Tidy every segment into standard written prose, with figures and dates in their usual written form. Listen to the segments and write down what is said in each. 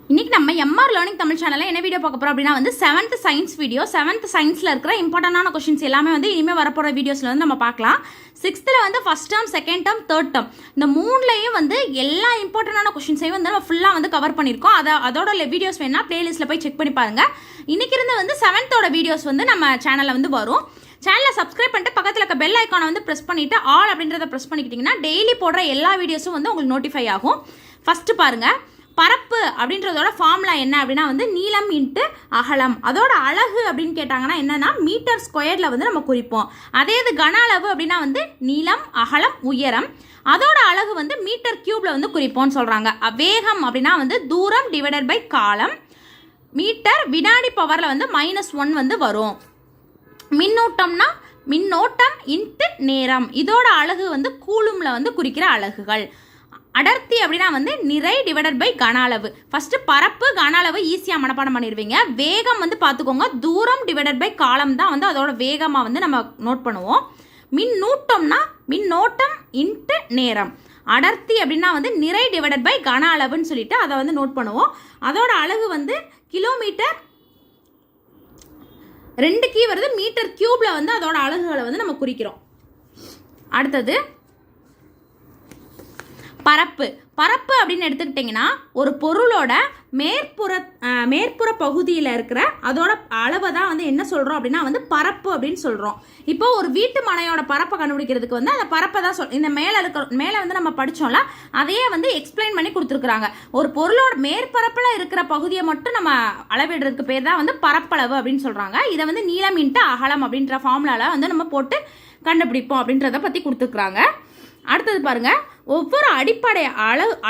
இன்னைக்கு நம்ம MR learning Tamil சேனலில் என்ன வீடியோ பார்க்க போகிறோம் அப்படின்னா வந்து 7th சயின்ஸ் வீடியோ. 7th சயின்ஸில் இருக்கிற இம்பார்ட்டண்டான கொஷின்ஸ் எல்லாமே வந்து இனிமேல் வரப்போகிற வீடியோஸில் வந்து நம்ம பார்க்கலாம். 6th வந்து first term, second term, third term இந்த மூணுலையும் வந்து எல்லா இம்பார்ட்டண்டான கொஷின்ஸையும் வந்து நம்ம ஃபுல்லாக வந்து கவர் பண்ணியிருக்கோம். அதோட வீடியோஸ் வேணா பிளேலிஸ்ட்டில் போய் செக் பண்ணி பாருங்கள். இன்றைக்கி இருந்து வந்து 7th வீடியோஸ் வந்து நம்ம சேனலில் வந்து வரும். சேனலை சப்ஸ்கிரைப் பண்ணிட்டு பக்கத்தில் இருக்க பெல் ஐக்கானை வந்து ப்ரெஸ் பண்ணிவிட்டு ஆல் அப்படின்றத ப்ரெஸ் பண்ணிக்கிட்டிங்கன்னா டெய்லி போடுற எல்லா வீடியோஸும் வந்து உங்களுக்கு நோட்டிஃபை ஆகும். ஃபஸ்ட்டு பாருங்கள், பரப்பு அப்படின்றதோட ஃபார்முலா என்ன அப்படின்னா வந்து நீளம் இன்ட்டு அகலம். அதோட அழகு அப்படின்னு கேட்டாங்கன்னா என்னன்னா மீட்டர் ஸ்கொயர்ல வந்து நம்ம குறிப்போம். அதே இது கன அளவு அப்படின்னா வந்து நீளம், அகலம், உயரம். அதோட அழகு வந்து மீட்டர் கியூப்ல வந்து குறிப்போம்னு சொல்றாங்க. வேகம் அப்படின்னா வந்து தூரம் டிவைடட் பை காலம். மீட்டர் வினாடி பவர்ல வந்து -1 வந்து வரும். மின்னூட்டம்னா மின்னோட்டம் இன்ட்டு நேரம். இதோட அழகு வந்து கூலும்ல வந்து குறிக்கிற அலகுகள். அடர்த்தி அப்படின்னா வந்து நிறை டிவைடட் பை கன அளவு. ஃபர்ஸ்ட் பரப்பு, கன அளவு ஈஸியாக மனப்பாடம் பண்ணிடுவீங்க. வேகம் வந்து பார்த்துக்கோங்க, தூரம் டிவைடட் பை காலம் தான் வந்து அதோட வேகமாக வந்து நம்ம நோட் பண்ணுவோம். மின்னூட்டம்னா மின்னோட்டம் இன்ட்டு நேரம். அடர்த்தி அப்படின்னா வந்து நிறை டிவைடட் பை கன அளவுன்னு சொல்லிட்டு அதை வந்து நோட் பண்ணுவோம். அதோட அலகு வந்து கிலோமீட்டர். 2 கீ வருது, மீட்டர் கியூப்ல வந்து அதோட அலகுகளை வந்து நம்ம குறிக்கிறோம். அடுத்தது பரப்பு. பரப்பு அப்படின்னு எடுத்துக்கிட்டிங்கன்னா ஒரு பொருளோட மேற்புற பகுதியில் இருக்கிற அதோட அளவை தான் வந்து என்ன சொல்கிறோம் அப்படின்னா வந்து பரப்பு அப்படின்னு சொல்கிறோம். இப்போ ஒரு வீட்டு மனையோட பரப்பை கண்டுபிடிக்கிறதுக்கு வந்து அந்த பரப்பை தான் இந்த மேலே வந்து நம்ம படித்தோம்ல அதையே வந்து எக்ஸ்பிளைன் பண்ணி கொடுத்துருக்குறாங்க. ஒரு பொருளோட மேற்பரப்பில் இருக்கிற பகுதியை மட்டும் நம்ம அளவிடுறதுக்கு பேர் தான் வந்து பரப்பளவு அப்படின்னு சொல்கிறாங்க. இதை வந்து நீளம் இன்ட்டு அகலம் அப்படின்ற ஃபார்முலாவில் வந்து நம்ம போட்டு கண்டுபிடிப்போம் அப்படின்றத பற்றி கொடுத்துருக்குறாங்க. அடுத்தது பாருங்க, ஒவ்வொரு அடிப்படை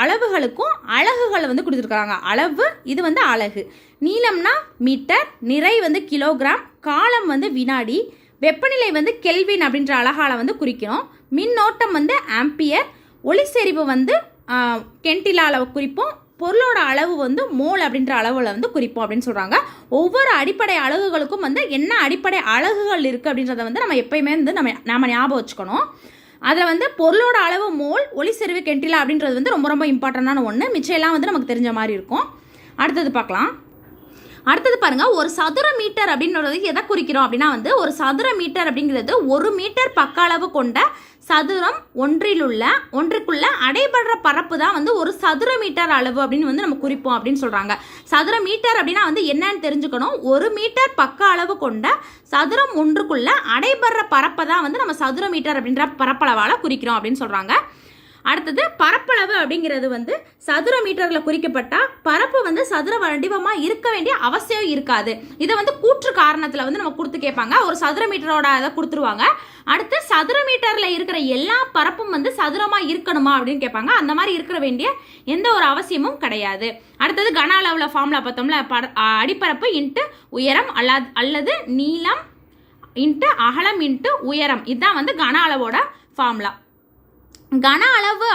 அளவுகளுக்கும் அலகுகளை வந்து கொடுத்துருக்காங்க. அளவு இது வந்து அலகு. நீளம்னா மீட்டர், நிறை வந்து கிலோகிராம், காலம் வந்து வினாடி, வெப்பநிலை வந்து கெல்வின் அப்படின்ற அலகால வந்து குறிக்கணும். மின்னோட்டம் வந்து ஆம்பியர், ஒளிசெறிவு வந்து கென்டிலால குறிப்போம். பொருளோட அளவு வந்து மோல் அப்படின்ற அளவில் வந்து குறிப்போம் அப்படின்னு சொல்கிறாங்க. ஒவ்வொரு அடிப்படை அலகுகளுக்கும் வந்து என்ன அடிப்படை அலகுகள் இருக்குது அப்படின்றத வந்து நம்ம எப்பயுமே வந்து நம்ம ஞாபகம் வச்சுக்கணும். அதில் வந்து பொருளோட அளவு மோல், ஒளிசெறிவு கென்டிலா அப்படின்றது வந்து ரொம்ப ரொம்ப இம்பார்ட்டண்டான ஒன்று. மிச்சம் எல்லாம் வந்து நமக்கு தெரிஞ்ச மாதிரி இருக்கும். அடுத்தது பார்க்கலாம். அடுத்தது பாருங்க, ஒரு சதுர மீட்டர் அப்படின்றது எதை குறிக்கிறோம் அப்படின்னா வந்து ஒரு சதுர மீட்டர் அப்படிங்கிறது 1 மீட்டர் பக்க அளவு கொண்ட சதுரம் ஒன்றுக்குள்ள அடைபடுற பரப்பு தான் வந்து ஒரு சதுர மீட்டர் அளவு அப்படின்னு வந்து நம்ம குறிப்போம் அப்படின்னு சொல்றாங்க. சதுர மீட்டர் அப்படின்னா வந்து என்னன்னு தெரிஞ்சுக்கணும். 1 மீட்டர் பக்க அளவு கொண்ட சதுரம் ஒன்றுக்குள்ள அடைபடுற பரப்பை தான் வந்து நம்ம சதுர மீட்டர் அப்படின்ற பரப்பளவால குறிக்கிறோம் அப்படின்னு சொல்றாங்க. அடுத்தது பரப்பளவு அப்படிங்கிறது வந்து சதுர மீட்டர்ல குறிக்கப்பட்டா பரப்பு வந்து சதுர வடிவமா இருக்க வேண்டிய அவசியம் இருக்காது. இதை வந்து கூற்று காரணத்துல வந்து நம்ம கொடுத்து கேட்பாங்க. ஒரு சதுர மீட்டரோட அதை கொடுத்துருவாங்க. அடுத்து சதுர மீட்டர்ல இருக்கிற எல்லா பரப்பும் வந்து சதுரமா இருக்கணுமா அப்படின்னு கேட்பாங்க. அந்த மாதிரி இருக்க வேண்டிய எந்த ஒரு அவசியமும் கிடையாது. அடுத்தது கன அளவுல ஃபார்முலா பார்த்தோம்ல, அடிப்பரப்பு இன்ட்டு உயரம் அல்லது நீளம் இன்ட்டு அகலம் இன்ட்டு உயரம். இதுதான் வந்து கன அளவோட ஃபார்முலா. கன அளவு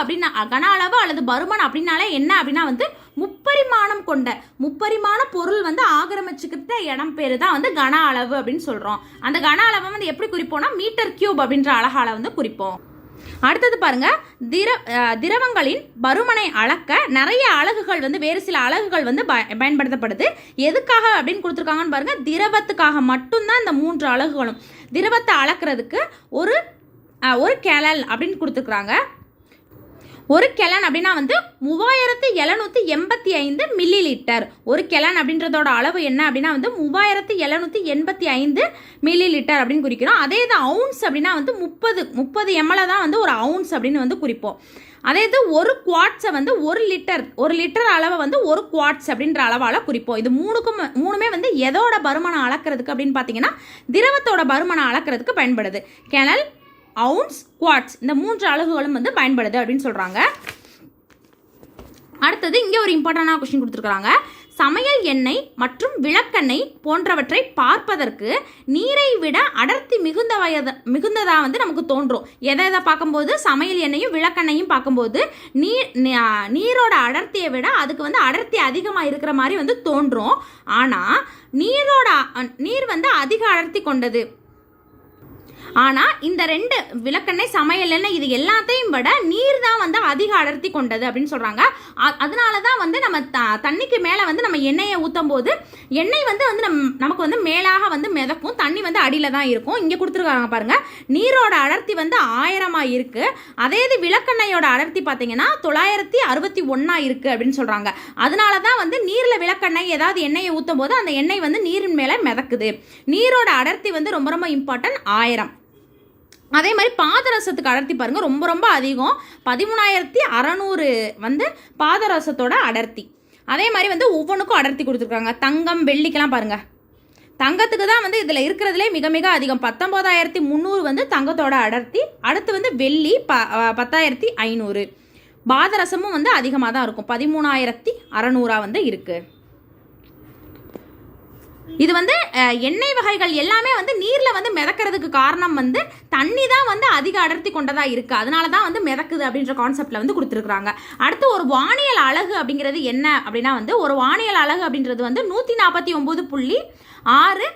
அல்லது பருமன் அப்படின்னாலே என்ன அப்படின்னா வந்து முப்பரிமாணம் கொண்ட முப்பரிமாண பொருள் வந்து ஆக்கிரமிச்சுக்கிட்ட இடம் பேரு தான் வந்து கன அளவு அப்படின்னு சொல்றோம். அந்த கன அளவை வந்து எப்படி குறிப்போம்னா மீட்டர் கியூப் அப்படின்ற அலகால வந்து குறிப்போம். அடுத்தது பாருங்க, திரவங்களின் பருமனை அளக்க நிறைய அலகுகள் வந்து வேறு சில அலகுகள் வந்து பயன்படுத்தப்படுது. எதுக்காக அப்படின்னு கொடுத்துருக்காங்கன்னு பாருங்க, திரவத்துக்காக மட்டும்தான் இந்த 3 அலகுகளும். திரவத்தை அளக்கிறதுக்கு ஒரு கெலன் அப்படின்னு கொடுத்துருக்குறாங்க. ஒரு கெலன் அப்படின்னா வந்து 3785 மில்லி லிட்டர். ஒரு கெலன் அப்படின்றதோட அளவு என்ன அப்படின்னா வந்து 3785 மில்லி லிட்டர் அப்படின்னு குறிக்கிறோம். அதே இது அவுன்ஸ் அப்படின்னா வந்து 30 ml தான் வந்து ஒரு அவுன்ஸ் அப்படின்னு வந்து குறிப்போம். அதே இது ஒரு குவாட்ஸை வந்து ஒரு லிட்டர் அளவை வந்து ஒரு குவாட்ஸ் அப்படின்ற அளவால் குறிப்போம். இது மூணுமே வந்து எதோட பருமனை அளக்கிறதுக்கு அப்படின்னு பார்த்தீங்கன்னா திரவத்தோட பருமனை அளக்கிறதுக்கு பயன்படுது. கெனல், அவுன்ஸ், குவாட்ஸ் இந்த 3 அலகுகளும் வந்து பயன்படுது அப்படின்னு சொல்றாங்க. அடுத்தது இங்கே ஒரு இம்பார்ட்டன்டான கொஸ்டின் கொடுத்துருக்காங்க. சமையல் எண்ணெய் மற்றும் விளக்கெண்ணெய் போன்றவற்றை பார்ப்பதற்கு நீரை விட அடர்த்தி மிகுந்ததா வந்து நமக்கு தோன்றும். எதை பார்க்கும்போது சமையல் எண்ணெயும் விளக்கெண்ணையும் பார்க்கும்போது நீரோட அடர்த்தியை விட அதுக்கு வந்து அடர்த்தி அதிகமாக இருக்கிற மாதிரி வந்து தோன்றும். ஆனால் நீர் வந்து அதிக அடர்த்தி கொண்டது. ஆனால் இந்த 2 விளக்கெண்ணெய், சமையல் எண்ணெய் இது எல்லாத்தையும் விட நீர் தான் வந்து அதிக அடர்த்தி கொண்டது அப்படின்னு சொல்கிறாங்க. அதனால தான் வந்து நம்ம தண்ணிக்கு மேலே வந்து நம்ம எண்ணெயை ஊற்றும் போது எண்ணெய் வந்து நமக்கு வந்து மேலாக வந்து மிதக்கும், தண்ணி வந்து அடியில் தான் இருக்கும். இங்கே கொடுத்துருக்காங்க பாருங்கள், நீரோட அடர்த்தி வந்து 1000 இருக்குது. அதே இது விளக்கெண்ணெயோட அடர்த்தி பார்த்தீங்கன்னா 961 இருக்குது அப்படின்னு சொல்கிறாங்க. அதனால தான் வந்து நீரில் விளக்கெண்ணெய் ஏதாவது எண்ணெயை ஊற்றும் போது அந்த எண்ணெய் வந்து நீரின் மேலே மிதக்குது. நீரோட அடர்த்தி வந்து ரொம்ப ரொம்ப இம்பார்ட்டன்ட், 1000. அதே மாதிரி பாதரசத்துக்கு அடர்த்தி பாருங்கள், ரொம்ப ரொம்ப அதிகம், 13600 வந்து பாதரசத்தோட அடர்த்தி. அதே மாதிரி வந்து ஒவ்வொன்றுக்கும் அடர்த்தி கொடுத்துருக்காங்க. தங்கம், வெள்ளிக்கெல்லாம் பாருங்கள், தங்கத்துக்கு தான் வந்து இதில் இருக்கிறதுலே மிக மிக அதிகம், 19300 வந்து தங்கத்தோட அடர்த்தி. அடுத்து வந்து வெள்ளி 10500. பாதரசமும் வந்து அதிகமாக தான் இருக்கும், 13600 வந்து இருக்குது. இது வந்து எண்ணெய் வகைகள் எல்லாமே வந்து நீரில் வந்து மிதக்கிறதுக்கு காரணம் வந்து தண்ணி தான் வந்து அதிக அடர்த்தி கொண்டதாக இருக்குது, அதனால தான் வந்து மிதக்குது அப்படின்ற கான்செப்டில் வந்து கொடுத்துருக்குறாங்க. அடுத்து ஒரு வானியல் அலகு அப்படிங்கிறது என்ன அப்படின்னா வந்து ஒரு வானியல் அலகு அப்படின்றது வந்து 149.6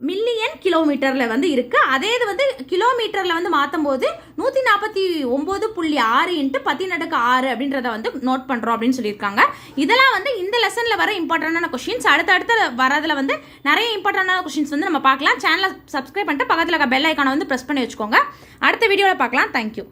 மில்லியன் கிலோமீட்டரில் வந்து இருக்குது. அதே இது வந்து கிலோமீட்டரில் வந்து மாற்றும் போது 149.6 × 10⁻⁶ அப்படின்றத வந்து நோட் பண்ணுறோம் அப்படின்னு சொல்லியிருக்காங்க. இதெல்லாம் வந்து இந்த லெசனில் வர இம்பார்ட்டண்டான கொஷின்ஸ். அடுத்தடுத்து வரதில் வந்து நிறைய இம்பார்ட்டண்டான கொஷின்ஸ் வந்து நம்ம பார்க்கலாம். சேனலை சப்ஸ்கிரைப் பண்ணிட்டு பக்கத்தில் இருக்க பெல் ஐக்கானை வந்து ப்ரெஸ் பண்ணி வச்சுக்கோங்க. அடுத்த வீடியோவில் பார்க்கலாம். தேங்க்யூ.